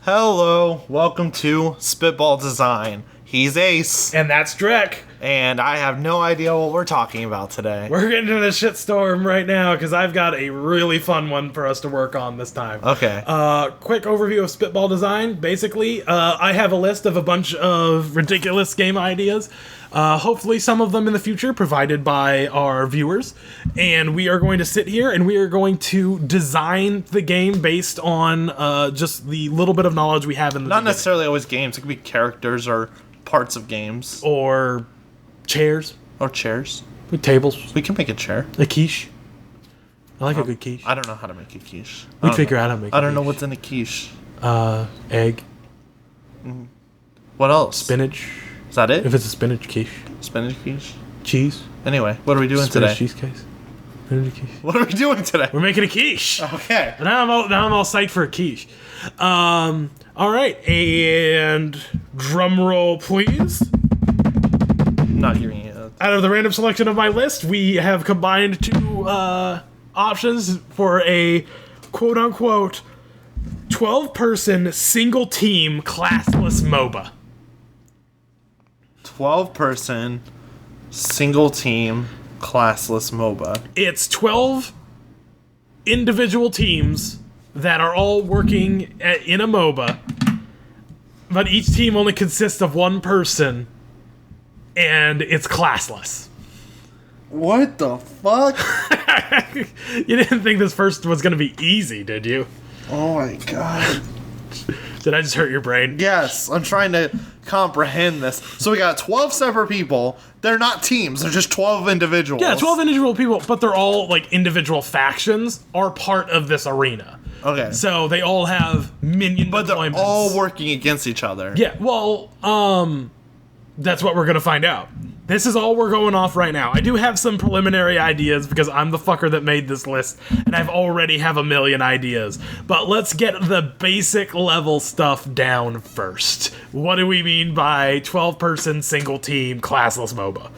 Hello, welcome to Spitball Design. He's Ace. And that's Drek. And I have no idea what we're talking about today. We're getting into the shitstorm right now because I've got a really fun one for us to work on this time. Okay. Quick overview of Spitball Design. Basically, I have a list of a bunch of ridiculous game ideas. Hopefully some of them in the future provided by our viewers. And we are going to sit here and we are going to design the game based on just the little bit of knowledge we have in the Not necessarily always games. It could be characters or parts of games. Or chairs. Or chairs. With tables. We can make a chair. A quiche. I like a good quiche. I don't know how to make a quiche. We'd figure out how to make a quiche. I don't know what's in a quiche. Egg. What else? Spinach. Is that it? If it's a spinach quiche. Spinach quiche? Cheese. Anyway, what are we doing Spinach today? cheese case. Spinach quiche. What are we doing today? We're making a quiche. Okay. Now I'm all psyched for a quiche. All right, and drum roll, please. Not hearing it. Out of the random selection of my list, we have combined two options for a quote-unquote 12-person single-team classless MOBA. 12-person, single-team, classless MOBA. It's 12 individual teams that are all working in a MOBA, but each team only consists of one person, and it's classless. What the fuck? You didn't think this first was going to be easy, did you? Oh my god. Did I just hurt your brain? Yes, I'm trying to comprehend this. So we got 12 separate people. They're not teams, they're just 12 individuals. Yeah, 12 individual people, but they're all, like, individual factions are part of this arena. Okay. So they all have minion But they're deployments. all working against each other. Yeah, well, that's what we're gonna find out. This is all we're going off right now. I do have some preliminary ideas because I'm the fucker that made this list, and I've already have a million ideas. But let's get the basic level stuff down first. What do we mean by 12-person single-team classless MOBA?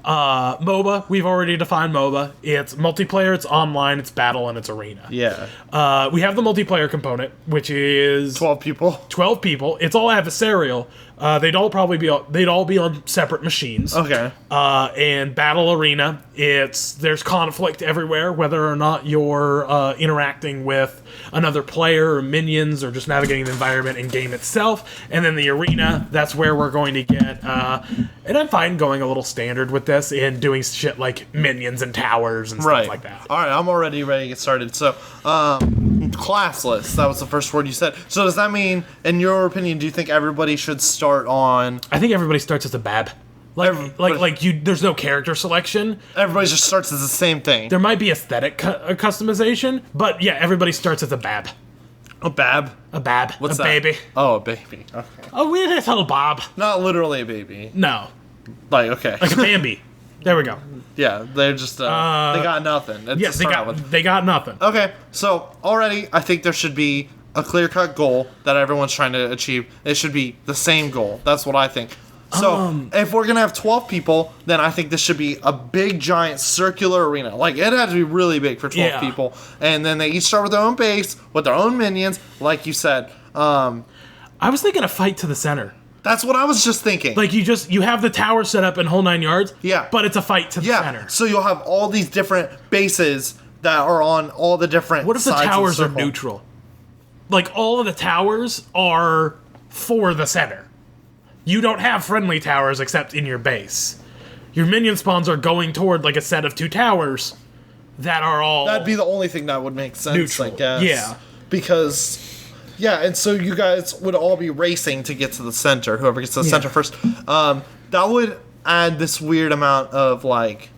MOBA, we've already defined MOBA. It's multiplayer, it's online, it's battle, and it's arena. Yeah. We have the multiplayer component, which is 12 people. 12 people. It's all adversarial. They'd all be on separate machines. Okay. And battle arena, there's conflict everywhere, whether or not you're interacting with another player or minions or just navigating the environment and game itself. And then the arena, that's where we're going to get. And I'm fine going a little standard with this and doing shit like minions and towers and stuff like that. All right, I'm already ready to get started. So, classless. That was the first word you said. So does that mean, in your opinion, do you think everybody should start on? I think everybody starts as a bab. There's no character selection. Everybody just starts as the same thing. There might be aesthetic customization, but yeah, everybody starts as a bab. A bab? A bab. What's a that? baby. Oh, a baby. Okay. A wee little bob. Not literally a baby. No. Like, okay. Like a Bambi. There we go. Yeah, they're just, they got nothing. Yes, they got nothing. Okay, so already I think there should be a clear-cut goal that everyone's trying to achieve. It should be the same goal. That's what I think. So, if we're going to have 12 people, then I think this should be a big, giant, circular arena. Like, it has to be really big for 12 people. And then they each start with their own base, with their own minions, like you said. I was thinking a fight to the center. That's what I was just thinking. Like, you have the tower set up in whole 9 yards, yeah, but it's a fight to the center. So you'll have all these different bases that are on all the different What if the sides towers of the are neutral? Like, all of the towers are for the center. You don't have friendly towers except in your base. Your minion spawns are going toward, like, a set of 2 towers that are all That'd be the only thing that would make sense, neutral. I guess. Yeah. Because, yeah, and so you guys would all be racing to get to the center, whoever gets to the center first. That would add this weird amount of, like,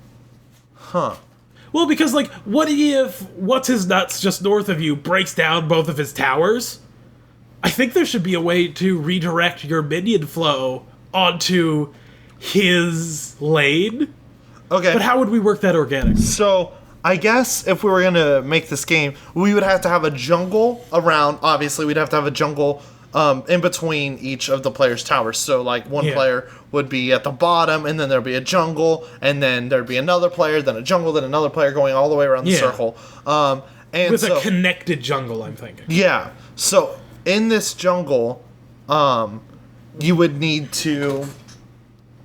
Well, because, like, what if What's His Nuts just north of you breaks down both of his towers? I think there should be a way to redirect your minion flow onto his lane. Okay. But how would we work that organically? So, I guess if we were going to make this game, we would have to have a jungle around. Obviously, we'd have to have a jungle in between each of the players' towers. So, like, one player would be at the bottom, and then there'd be a jungle, and then there'd be another player, then a jungle, then another player going all the way around the circle. And with a connected jungle, I'm thinking. Yeah. So in this jungle, you would need to...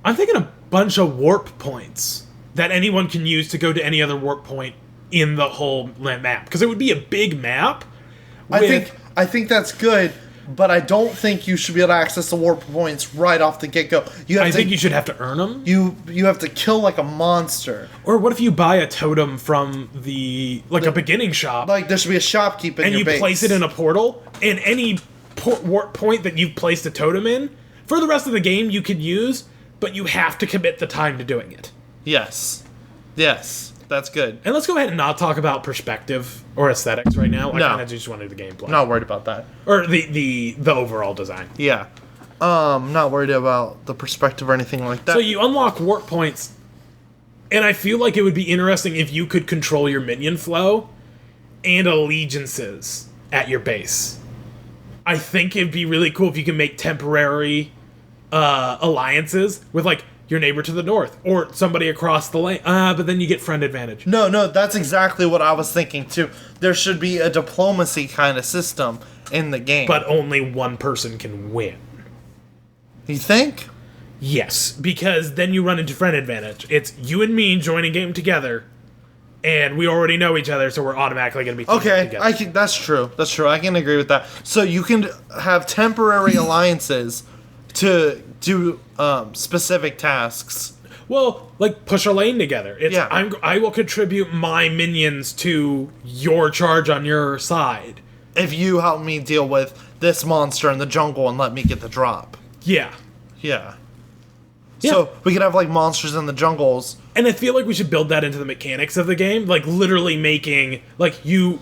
I'm thinking a bunch of warp points that anyone can use to go to any other warp point in the whole map. Because it would be a big map. I think that's good, but I don't think you should be able to access the warp points right off the get-go. I think you should have to earn them. You have to kill like a monster. Or what if you buy a totem from a beginning shop? Like there should be a shopkeep in your base. And you place it in a portal, and any warp point that you've placed a totem in, for the rest of the game you could use, but you have to commit the time to doing it. Yes. Yes. That's good. And let's go ahead and not talk about perspective or aesthetics right now. I No. kind of just want to do the gameplay. Not worried about that. Or the overall design. Yeah. Not worried about the perspective or anything like that. So you unlock warp points, and I feel like it would be interesting if you could control your minion flow and allegiances at your base. I think it'd be really cool if you can make temporary alliances with, like, your neighbor to the north, or somebody across the lane. But then you get friend advantage. No, that's exactly what I was thinking, too. There should be a diplomacy kind of system in the game. But only one person can win. You think? Yes, because then you run into friend advantage. It's you and me joining game together, and we already know each other, so we're automatically going to be together. That's true. That's true. I can agree with that. So you can have temporary alliances to do specific tasks. Well, like push a lane together. I will contribute my minions to your charge on your side. If you help me deal with this monster in the jungle and let me get the drop. Yeah. Yeah. So we could have like monsters in the jungles. And I feel like we should build that into the mechanics of the game. Like literally making, like you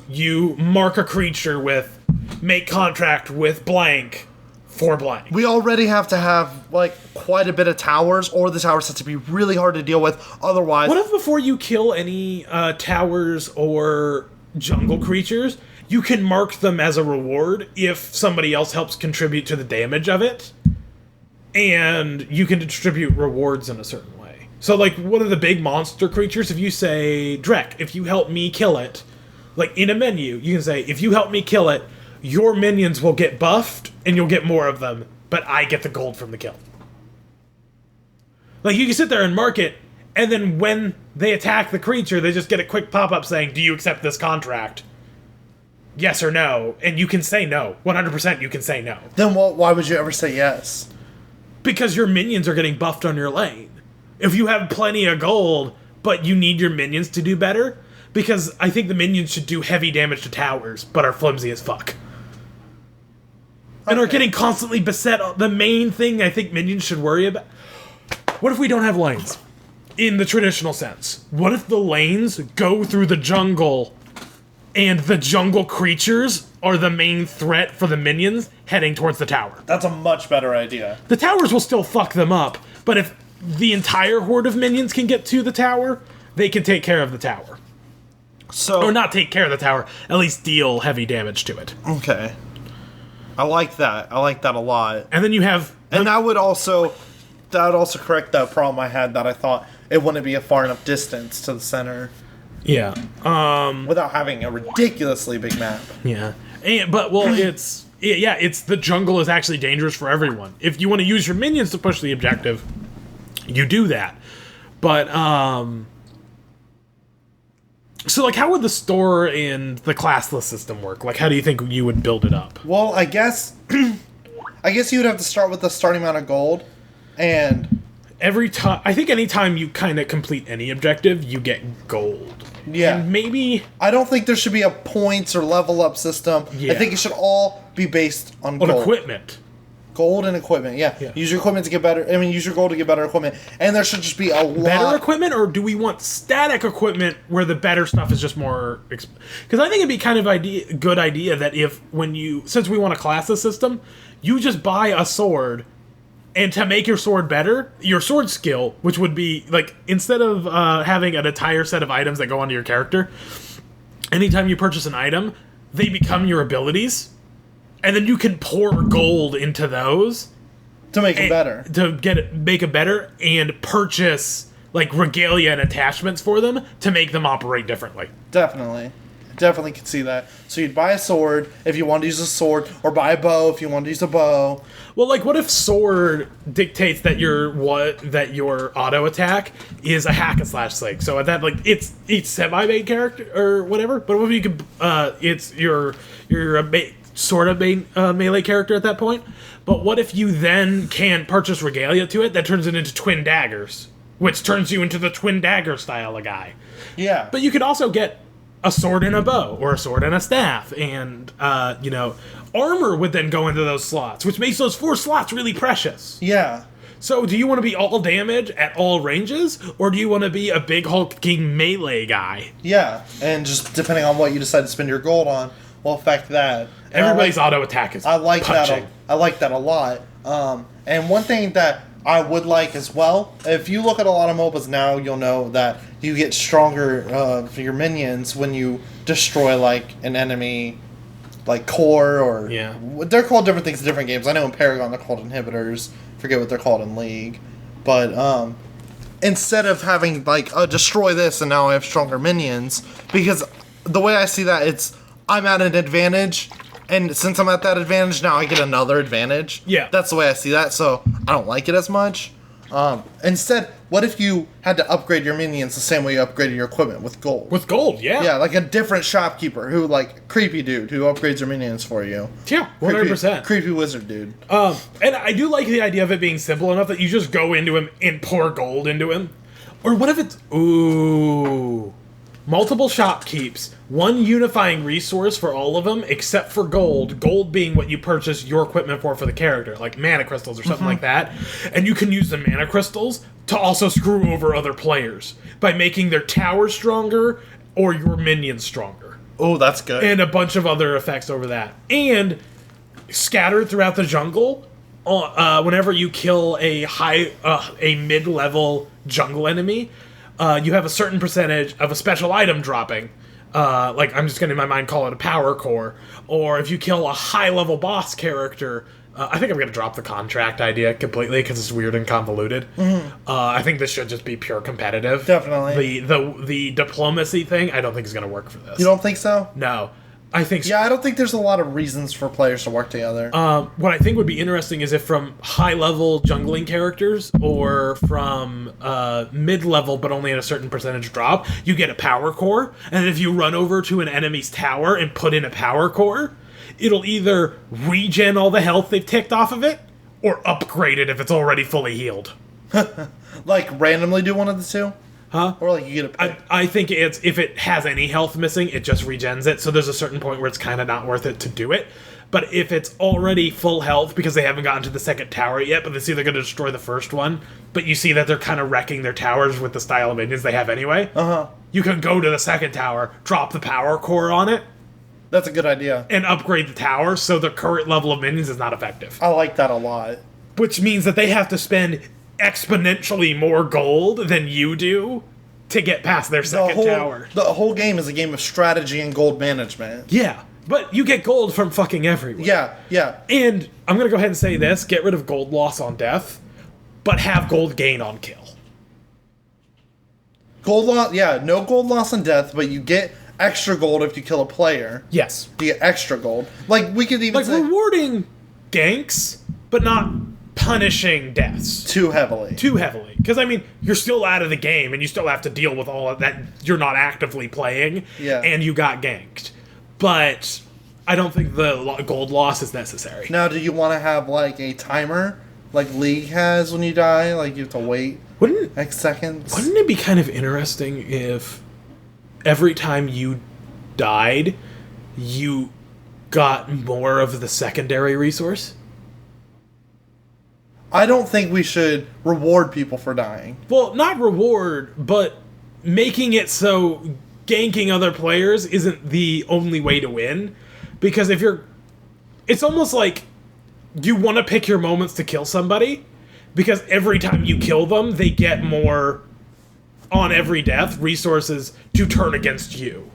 mark a creature with, make contract with blank for blank. We already have to have like quite a bit of towers, or the towers have to be really hard to deal with. Otherwise, what if before you kill any towers or jungle creatures, you can mark them as a reward if somebody else helps contribute to the damage of it, and you can distribute rewards in a certain way. So like one of the big monster creatures, if you say, Drek, if you help me kill it, like in a menu, you can say, if you help me kill it, your minions will get buffed, and you'll get more of them, but I get the gold from the kill. Like, you can sit there and mark it, and then when they attack the creature, they just get a quick pop-up saying, do you accept this contract? Yes or no, and you can say no. 100% you can say no. Then why would you ever say yes? Because your minions are getting buffed on your lane. If you have plenty of gold, but you need your minions to do better, because I think the minions should do heavy damage to towers, but are flimsy as fuck. And are getting constantly beset. The main thing I think minions should worry about... What if we don't have lanes? In the traditional sense. What if the lanes go through the jungle, and the jungle creatures are the main threat for the minions heading towards the tower? That's a much better idea. The towers will still fuck them up, but if the entire horde of minions can get to the tower, they can take care of the tower. Or not take care of the tower, at least deal heavy damage to it. Okay. I like that. I like that a lot. And then you have... And that would also correct that problem I had, that I thought it wouldn't be a far enough distance to the center. Yeah. Without having a ridiculously big map. Yeah. It's the jungle is actually dangerous for everyone. If you want to use your minions to push the objective, you do that. But, so, like, how would the store and the classless system work? Like, how do you think you would build it up? Well, I guess you would have to start with the starting amount of gold, and every time, I think anytime you kind of complete any objective, you get gold. Yeah. And maybe... I don't think there should be a points or level up system. Yeah. I think it should all be based on gold. On equipment. Gold and equipment, yeah. Use your equipment to get better. Use your gold to get better equipment. And there should just be a lot... Better equipment, or do we want static equipment where the better stuff is just more... Because I think it'd be kind of a good idea that since we want to class the system, you just buy a sword, and to make your sword better, your sword skill, which would be, like, instead of having an entire set of items that go onto your character, anytime you purchase an item, they become your abilities. And then you can pour gold into those to make it better. Make it better, and purchase like regalia and attachments for them to make them operate differently. Definitely. Definitely could see that. So you'd buy a sword if you want to use a sword, or buy a bow if you want to use a bow. Well, like, what if sword dictates that your auto attack is a hack and slash thing? So at that, like, it's each semi-main character or whatever. But what if you could, it's your sort of main melee character at that point. But what if you then can purchase regalia to it that turns it into twin daggers, which turns you into the twin dagger style of guy? Yeah. But you could also get a sword and a bow, or a sword and a staff, and, armor would then go into those slots, which makes those 4 slots really precious. Yeah. So do you want to be all damage at all ranges, or do you want to be a big hulking melee guy? Yeah, and just depending on what you decide to spend your gold on will affect that. And Everybody's auto attack is punching. I like that a lot. And one thing that I would like as well, if you look at a lot of MOBAs now, you'll know that you get stronger for your minions when you destroy, like, an enemy, like, core, or... Yeah. They're called different things in different games. I know in Paragon they're called inhibitors. Forget what they're called in League. But, instead of having, like, destroy this and now I have stronger minions, because the way I see that, it's, I'm at an advantage, and since I'm at that advantage, now I get another advantage. Yeah. That's the way I see that, so I don't like it as much. Instead, what if you had to upgrade your minions the same way you upgraded your equipment with gold? With gold, yeah. Yeah, like a different shopkeeper who, like, creepy dude who upgrades your minions for you. Yeah, 100%. Creepy wizard dude. And I do like the idea of it being simple enough that you just go into him and pour gold into him. Or what if it's... Ooh... Multiple shopkeeps, one unifying resource for all of them, except for gold. Gold being what you purchase your equipment for the character, like mana crystals or something like that. And you can use the mana crystals to also screw over other players by making their tower stronger or your minions stronger. Oh, that's good. And a bunch of other effects over that. And scattered throughout the jungle, whenever you kill a mid-level jungle enemy, you have a certain percentage of a special item dropping. Like, I'm just going to, in my mind, call it a power core. Or if you kill a high-level boss character... I think I'm going to drop the contract idea completely because it's weird and convoluted. I think this should just be pure competitive. Definitely. The diplomacy thing, I don't think is going to work for this. You don't think so? No. I think so. Yeah, I don't think there's a lot of reasons for players to work together. What I think would be interesting is if from high-level jungling characters or from mid-level but only at a certain percentage drop, you get a power core, and if you run over to an enemy's tower and put in a power core, it'll either regen all the health they've ticked off of it, or upgrade it if it's already fully healed. Like, randomly do one of the two? Huh? Or, like, you get a pick? I think it's, if it has any health missing, it just regens it, so there's a certain point where it's kind of not worth it to do it. But if it's already full health because they haven't gotten to the second tower yet, but they see they're going to destroy the first one, but you see that they're kind of wrecking their towers with the style of minions they have anyway, you can go to the second tower, drop the power core on it, That's a good idea. and upgrade the tower so the current level of minions is not effective. I like that a lot. Which means that they have to spend exponentially more gold than you do to get past their second tower. The whole game is a game of strategy and gold management. Yeah, but you get gold from fucking everywhere. Yeah. And I'm going to go ahead and say this, get rid of gold loss on death, but have gold gain on kill. Gold loss, no gold loss on death, but you get extra gold if you kill a player. Yes. You get extra gold. Like, we could even say... rewarding ganks, but not punishing deaths Too heavily. Because, I mean, you're still out of the game, and you still have to deal with all of that you're not actively playing, and you got ganked. But I don't think the gold loss is necessary. Now, do you want to have, like, a timer, like League has when you die? Like, you have to wait X seconds? Wouldn't it be kind of interesting if every time you died, you got more of the secondary resource? I don't think we should reward people for dying. Well, not reward, but making it so ganking other players isn't the only way to win. Because if you're... It's almost like you want to pick your moments to kill somebody, because every time you kill them, they get more, on every death, resources to turn against you.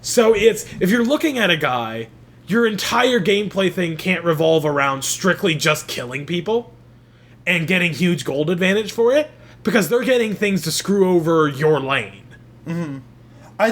So it's... If you're looking at a guy... Your entire gameplay thing can't revolve around strictly just killing people and getting huge gold advantage for it, because they're getting things to screw over your lane. I I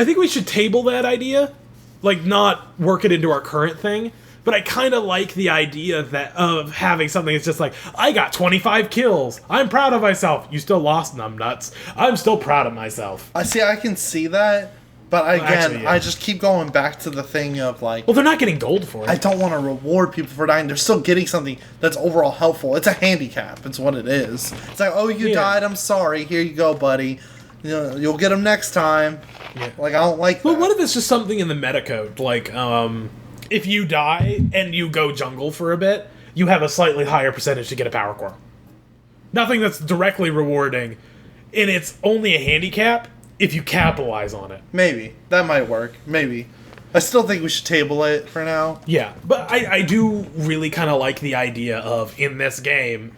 think we should table that idea, like not work it into our current thing. But I kind of like the idea of having something that's just like, I got 25 kills. I'm proud of myself. You still lost, numbnuts. I'm still proud of myself. I can see that, but again, actually, yeah. I just keep going back to the thing of like, Well, they're not getting gold for it. I don't want to reward people for dying. They're still getting something that's overall helpful. It's a handicap. It's what it is. It's like, oh, you died. I'm sorry. Here you go, buddy. You know, you'll get them next time. Yeah. Like, I don't like that. But what if it's just something in the meta code? Like, if you die and you go jungle for a bit, you have a slightly higher percentage to get a power core. Nothing that's directly rewarding, and it's only a handicap if you capitalize on it. Maybe. That might work. Maybe. I still think we should table it for now. Yeah, but I do really kind of like the idea of, in this game,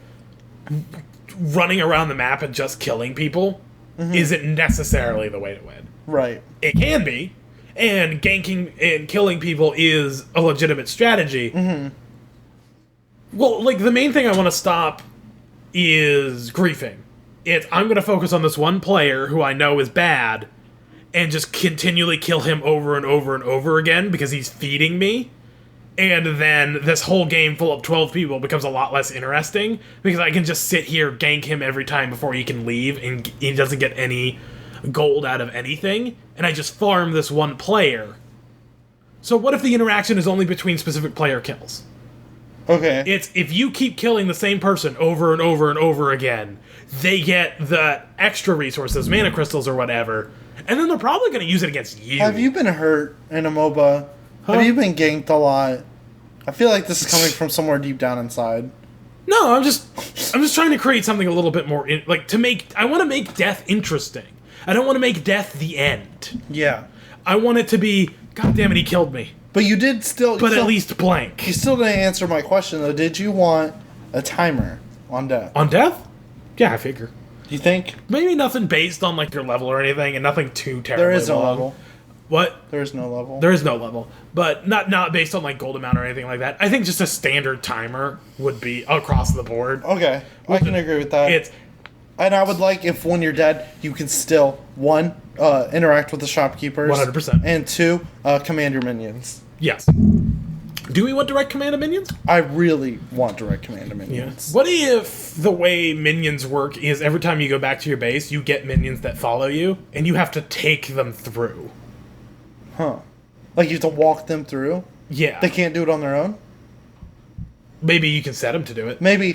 running around the map and just killing people isn't necessarily the way to win. Right. It can be, and ganking and killing people is a legitimate strategy. Well, like, the main thing I want to stop is griefing. I'm going to focus on this one player who I know is bad, and just continually kill him over and over and over again because he's feeding me. And then this whole game full of 12 people becomes a lot less interesting because I can just sit here, gank him every time before he can leave, and he doesn't get any gold out of anything, and I just farm this one player. So what if the interaction is only between specific player kills? Okay. It's if you keep killing the same person over and over and over again, they get the extra resources, mana crystals or whatever, and then they're probably going to use it against you. Have you been hurt in a MOBA? Have you been ganked a lot? I feel like this is coming from somewhere deep down inside. No, I'm just trying to create something a little bit more I want to make death interesting. I don't want to make death the end. Yeah. I want it to be, God damn it, he killed me. But you did still... But at least blank. You still didn't answer my question, though. Did you want a timer on death? On death? Yeah, I figure. You think? Maybe nothing based on, like, your level or anything, and nothing too terribly There is no long. level. What? There is no level. There is no level. But not based on, like, gold amount or anything like that. I think just a standard timer would be across the board. Okay. I can agree with that. And I would like if when you're dead, you can still, 1, interact with the shopkeepers. 100%. And 2, command your minions. Yes. Do we want direct command of minions? I really want direct command of minions. Yeah. What if the way minions work is every time you go back to your base, you get minions that follow you, and you have to take them through? Huh. Like you have to walk them through? Yeah. They can't do it on their own? Maybe you can set them to do it. Maybe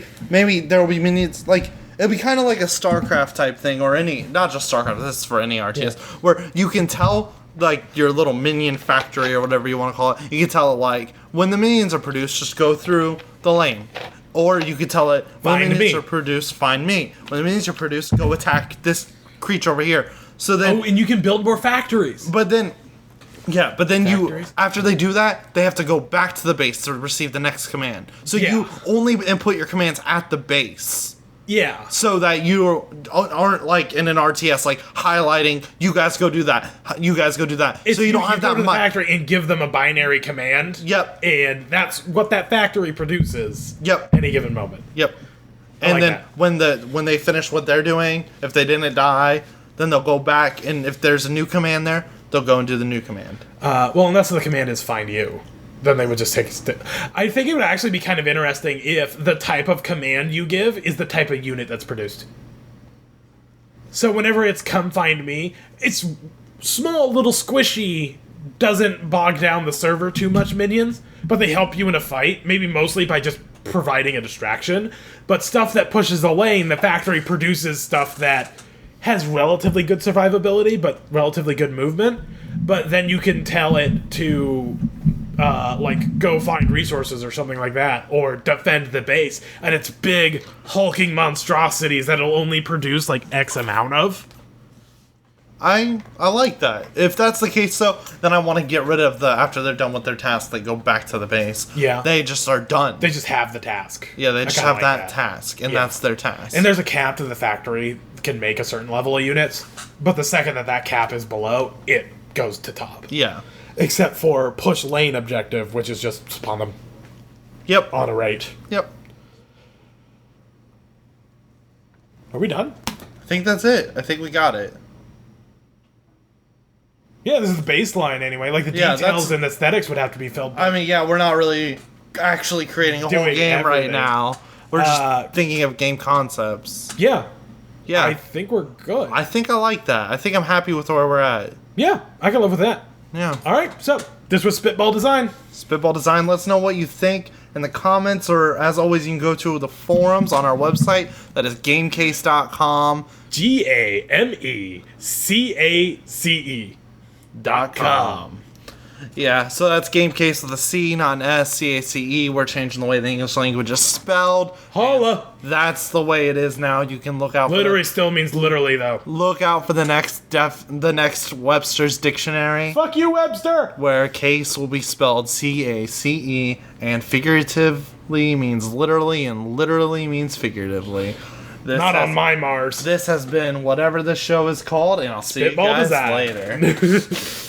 there will be minions, like... It'd be kind of like a StarCraft type thing, or not just StarCraft, this is for any RTS, where you can tell, like, your little minion factory or whatever you want to call it, you can tell it, like, when the minions are produced, just go through the lane. Or you could tell it, when the minions are produced, find me. When the minions are produced, go attack this creature over here. So then... Oh, and you can build more factories. But then after they do that, they have to go back to the base to receive the next command. So you only input your commands at the base. Yeah. So that you aren't like in an RTS like highlighting, you guys go do that, you guys go do that. So you don't have that much. much. Factory and give them a binary command. Yep. And that's what that factory produces. Yep. Any given moment. Yep. And then when they finish what they're doing, if they didn't die, then they'll go back, and if there's a new command there, they'll go and do the new command. Well, unless the command is find you. Then they would just take I think it would actually be kind of interesting if the type of command you give is the type of unit that's produced. So whenever it's come find me, it's small, little, squishy, doesn't bog down the server too much minions, but they help you in a fight, maybe mostly by just providing a distraction. But stuff that pushes the lane, the factory produces stuff that has relatively good survivability, but relatively good movement. But then you can tell it to... like, go find resources or something like that, or defend the base, and it's big, hulking monstrosities that'll only produce, like, X amount of. I like that. If that's the case, though, then I want to get rid of after they're done with their task, they go back to the base. Yeah. They just are done. They just have the task. Yeah, they just have that task, and that's their task. And there's a cap to the factory, can make a certain level of units, but the second that cap is below, it goes to top. Yeah. Except for push lane objective, which is just spawn them. Yep. On a rate. Yep. Are we done? I think that's it. I think we got it. Yeah, this is the baseline anyway. Like, the Yeah, details and aesthetics would have to be filled. I mean, yeah, we're not really actually creating a whole Doing game right everything. now. We're just thinking of game concepts. Yeah. Yeah. I think we're good. I think I like that. I think I'm happy with where we're at. Yeah, I can live with that. Yeah. All right, so this was Spitball Design. Spitball Design, let us know what you think in the comments, or as always, you can go to the forums on our website. That is GameCACE.com. GAMECACE.com. Yeah, so that's GameCACE with a C, not an S, C-A-C-E. We're changing the way the English language is spelled. Holla. That's the way it is now. You can look out Literally still means literally, though. look out for the next Webster's Dictionary, Fuck you, Webster! where case will be spelled C-A-C-E, and figuratively means literally, and literally means figuratively. Not on my Mars. This has been whatever this show is called, and I'll see Spitball you guys Design. later.